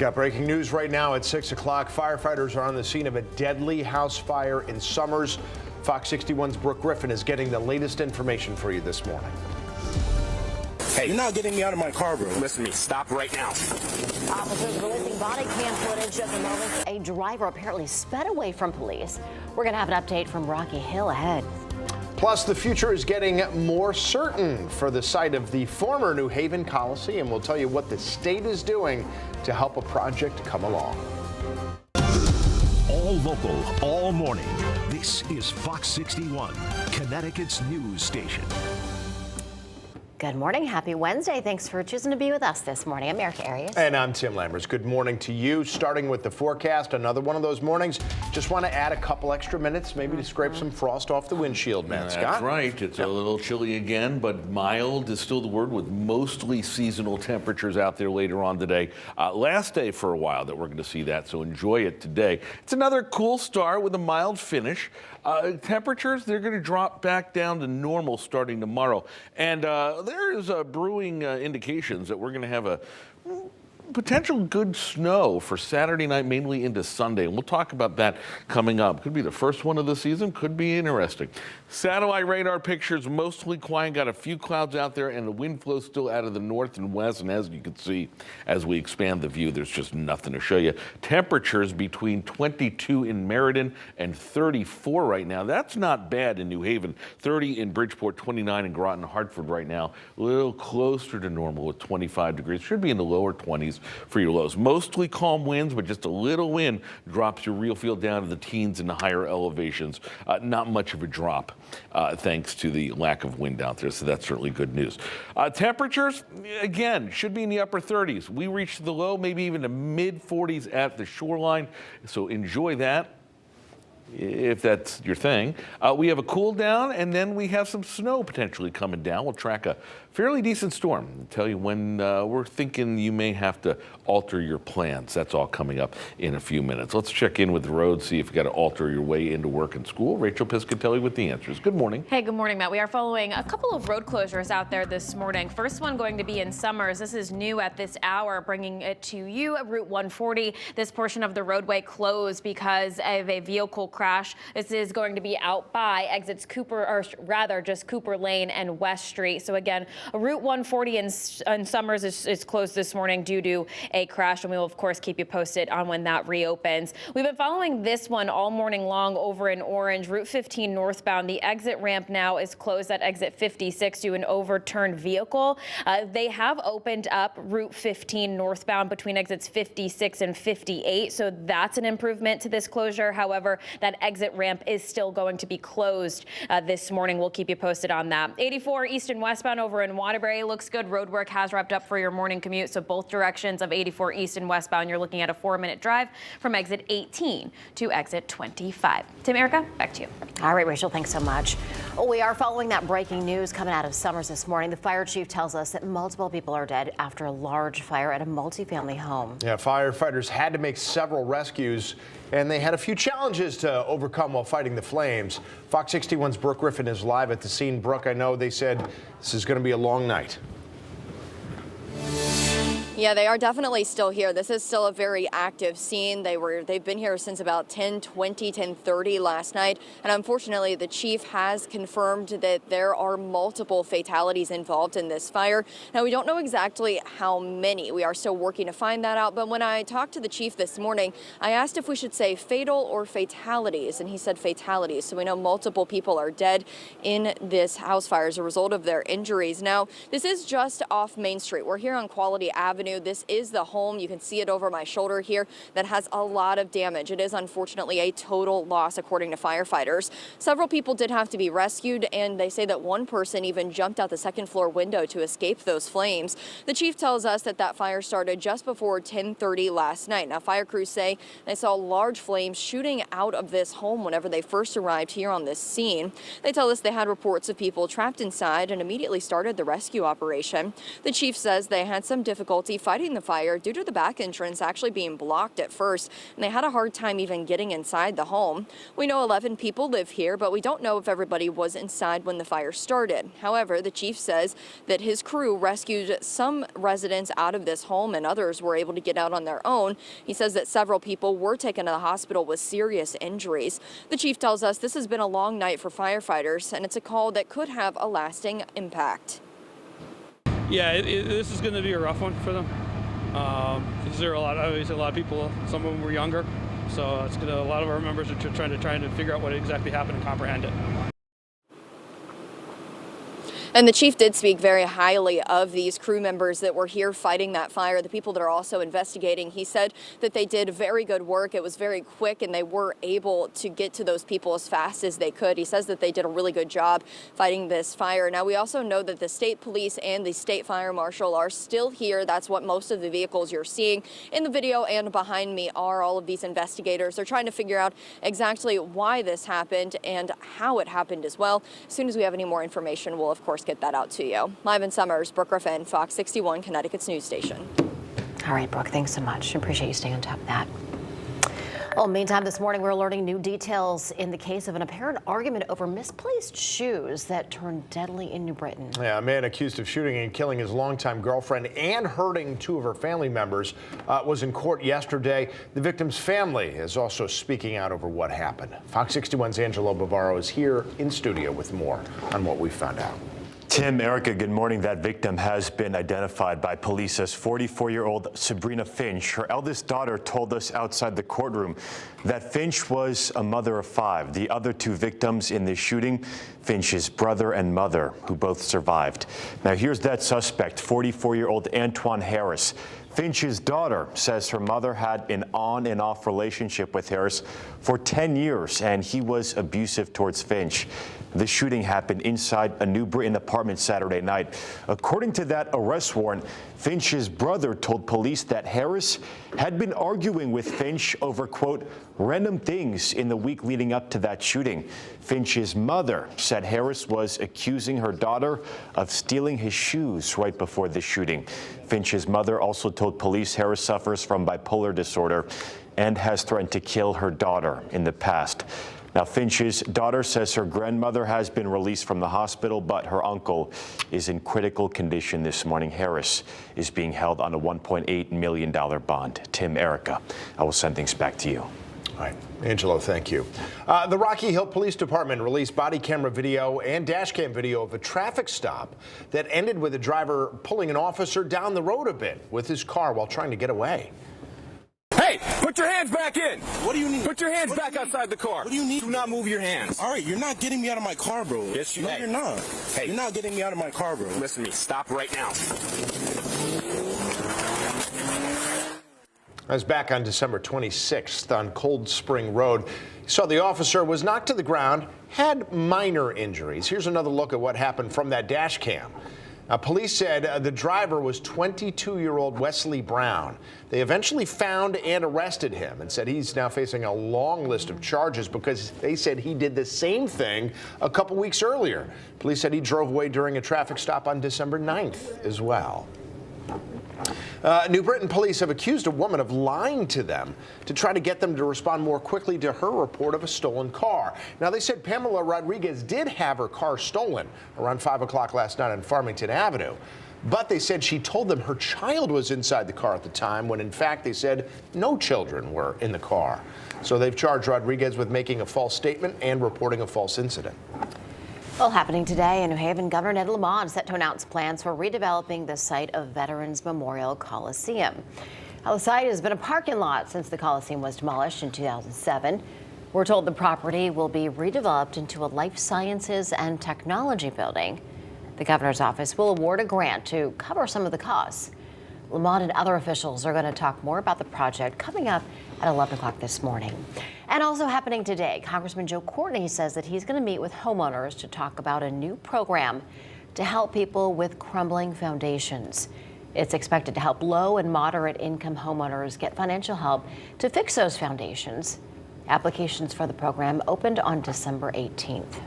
Got breaking news right now at 6 o'clock. Firefighters are on the scene of a deadly house fire in Somers. Fox 61's Brooke Griffin is getting the latest information for you this morning. Hey, you're not getting me out of my car, bro. Listen to me. Stop right now. Officers releasing body cam footage of the moment a driver apparently sped away from police. We're going to have an update from Rocky Hill ahead. Plus, the future is getting more certain for the site of the former New Haven Coliseum. We'll tell you what the state is doing to help a project come along. All local, all morning. This is Fox 61, Connecticut's news station. Good morning. Happy Wednesday. Thanks for choosing to be with us this morning. I'm Erica Arias. And I'm Tim Lammers. Good morning to you. Starting with the forecast, another one of those mornings. Just want to add a couple extra minutes, maybe to scrape some frost off the windshield, man. That's Scott? right. It's a little chilly again, but mild is still the word, with mostly seasonal temperatures out there later on today. Last day for a while that we're going to see that, so enjoy it today. It's another cool start with a mild finish. Temperatures, they're going to drop back down to normal starting tomorrow. And there is brewing indications that we're going to have a potential good snow for Saturday night, mainly into Sunday. And we'll talk about that coming up. Could be the first one of the season. Could be interesting. Satellite radar pictures mostly quiet. Got a few clouds out there, and the wind flow still out of the north and west. And as you can see, as we expand the view, there's just nothing to show you. Temperatures between 22 in Meriden and 34 right now. That's not bad in New Haven. 30 in Bridgeport, 29 in Groton, Hartford right now. A little closer to normal with 25 degrees. Should be in the lower 20s for your lows. Mostly calm winds, but just a little wind drops your real feel down to the teens and the higher elevations. Not much of a drop thanks to the lack of wind out there, so that's certainly good news. Temperatures, again, should be in the upper 30s. We reached the low, maybe even the mid 40s at the shoreline, so enjoy that if that's your thing. We have a cool down, and then we have some snow potentially coming down. We'll track a fairly decent storm. I'll tell you when we're thinking you may have to alter your plans. That's all coming up in a few minutes. Let's check in with the road, see if you got to alter your way into work and school. Rachel Piscatelli with the answers. Good morning. Hey, good morning, Matt. We are following a couple of road closures out there this morning. First one going to be in Somers. This is new at this hour, bringing it to you at Route 140. This portion of the roadway closed because of a vehicle crash. This is going to be out by exits Cooper, or rather just Cooper Lane and West Street. So again, Route 140 in Somers is closed this morning due to a crash, and we will of course keep you posted on when that reopens. We've been following this one all morning long over in Orange. Route 15 northbound. The exit ramp now is closed at exit 56 due to an overturned vehicle. They have opened up Route 15 northbound between exits 56 and 58, so that's an improvement to this closure. However, that exit ramp is still going to be closed this morning. We'll keep you posted on that. 84 east and westbound over in Waterbury looks good. Road work has wrapped up for your morning commute, so both directions of 84 east and westbound, you're looking at a 4-minute drive from exit 18 to exit 25. Tim, Erica, back to you. All right, Rachel, thanks so much. Well, we are following that breaking news coming out of Somers this morning. The fire chief tells us that multiple people are dead after a large fire at a multifamily home. Yeah, firefighters had to make several rescues, and they had a few challenges to overcome while fighting the flames. Fox 61's Brooke Griffin is live at the scene. Brooke, I know they said this is going to be a long night. Yeah, they are definitely still here. This is still a very active scene. They've been here since about 10:20, 10:30 last night. And unfortunately, the chief has confirmed that there are multiple fatalities involved in this fire. Now, we don't know exactly how many. We are still working to find that out. But when I talked to the chief this morning, I asked if we should say fatal or fatalities, and he said fatalities. So we know multiple people are dead in this house fire as a result of their injuries. Now, this is just off Main Street. We're here on Quality Avenue. This is the home. You can see it over my shoulder here that has a lot of damage. It is unfortunately a total loss, according to firefighters. Several people did have to be rescued, and they say that one person even jumped out the second floor window to escape those flames. The chief tells us that that fire started just before 10:30 last night. Now, fire crews say they saw large flames shooting out of this home whenever they first arrived here on this scene. They tell us they had reports of people trapped inside and immediately started the rescue operation. The chief says they had some difficulty difficulty fighting the fire due to the back entrance actually being blocked at first, and they had a hard time even getting inside the home. We know 11 people live here, but we don't know if everybody was inside when the fire started. However, the chief says that his crew rescued some residents out of this home and others were able to get out on their own. He says that several people were taken to the hospital with serious injuries. The chief tells us this has been a long night for firefighters, and it's a call that could have a lasting impact. Yeah, this is going to be a rough one for them. Because there are obviously a lot of people, some of them were younger, so it's a lot of our members are trying to figure out what exactly happened and comprehend it. And the chief did speak very highly of these crew members that were here fighting that fire, the people that are also investigating. He said that they did very good work. It was very quick and they were able to get to those people as fast as they could. He says that they did a really good job fighting this fire. Now, we also know that the state police and the state fire marshal are still here. That's what most of the vehicles you're seeing in the video and behind me are all of these investigators. They're trying to figure out exactly why this happened and how it happened as well. As soon as we have any more information, we'll of course get that out to you. Live in Summers, Brooke Griffin, Fox 61, Connecticut's news station. All right, Brooke, thanks so much. Appreciate you staying on top of that. Well, meantime, this morning we're learning new details in the case of an apparent argument over misplaced shoes that turned deadly in New Britain. Yeah, a man accused of shooting and killing his longtime girlfriend and hurting two of her family members was in court yesterday. The victim's family is also speaking out over what happened. Fox 61's Angelo Bavaro is here in studio with more on what we found out. Tim, Erica, good morning. That victim has been identified by police as 44-year-old Sabrina Finch. Her eldest daughter told us outside the courtroom that Finch was a mother of 5. The other 2 victims in this shooting, Finch's brother and mother, who both survived. Now, here's that suspect, 44-year-old Antoine Harris. Finch's daughter says her mother had an on and off relationship with Harris for 10 years, and he was abusive towards Finch. The shooting happened inside a New Britain apartment Saturday night. According to that arrest warrant, Finch's brother told police that Harris had been arguing with Finch over, quote, random things in the week leading up to that shooting. Finch's mother said Harris was accusing her daughter of stealing his shoes right before the shooting. Finch's mother also told police Harris suffers from bipolar disorder and has threatened to kill her daughter in the past. Now, Finch's daughter says her grandmother has been released from the hospital, but her uncle is in critical condition this morning. Harris is being held on a $1.8 million bond. Tim, Erica, I will send things back to you. All right, Angelo, thank you. The Rocky Hill Police Department released body camera video and dash cam video of a traffic stop that ended with a driver pulling an officer down the road a bit with his car while trying to get away. Hey, put your hands back in. What do you need? Put your hands back outside the car. What do you need? Do not move your hands. All right, you're not getting me out of my car, bro. Yes, you No, are. you're not. Hey. You're not getting me out of my car, bro. Listen to me. Stop right now. I was back on December 26th on Cold Spring Road. Saw the officer was knocked to the ground, had minor injuries. Here's another look at what happened from that dash cam. Police said the driver was 22-year-old Wesley Brown. They eventually found and arrested him and said he's now facing a long list of charges because they said he did the same thing a couple weeks earlier. Police said he drove away during a traffic stop on December 9th as well. New Britain police have accused a woman of lying to them to try to get them to respond more quickly to her report of a stolen car. Now, they said Pamela Rodriguez did have her car stolen around 5 o'clock last night on Farmington Avenue. But they said she told them her child was inside the car at the time, when in fact they said no children were in the car. So they've charged Rodriguez with making a false statement and reporting a false incident. Well, happening today in New Haven, Governor Ned Lamont set to announce plans for redeveloping the site of Veterans Memorial Coliseum. Now, the site has been a parking lot since the Coliseum was demolished in 2007. We're told the property will be redeveloped into a life sciences and technology building. The governor's office will award a grant to cover some of the costs. Lamont and other officials are going to talk more about the project coming up at 11 o'clock this morning. And also happening today, Congressman Joe Courtney says that he's going to meet with homeowners to talk about a new program to help people with crumbling foundations. It's expected to help low and moderate income homeowners get financial help to fix those foundations. Applications for the program opened on December 18th.